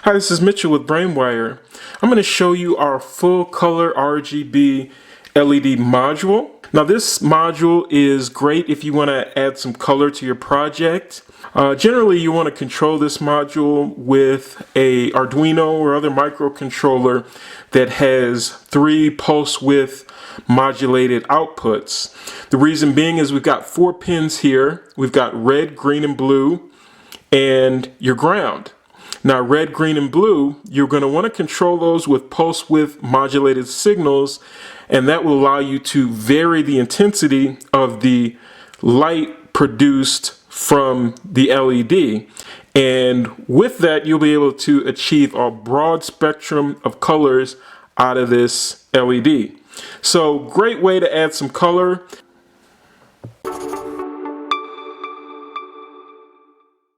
Hi, this is Mitchell with Brainwire. I'm going to show you our full color RGB LED module. Now this module is great if you want to add some color to your project. Generally you want to control this module with a Arduino or other microcontroller that has 3 pulse width modulated outputs. The reason being is we've got 4 pins here. We've got red, green, and blue, and your ground. Now red, green, and blue, you're going to want to control those with pulse width modulated signals, and that will allow you to vary the intensity of the light produced from the LED. And with that, you'll be able to achieve a broad spectrum of colors out of this LED. So great way to add some color.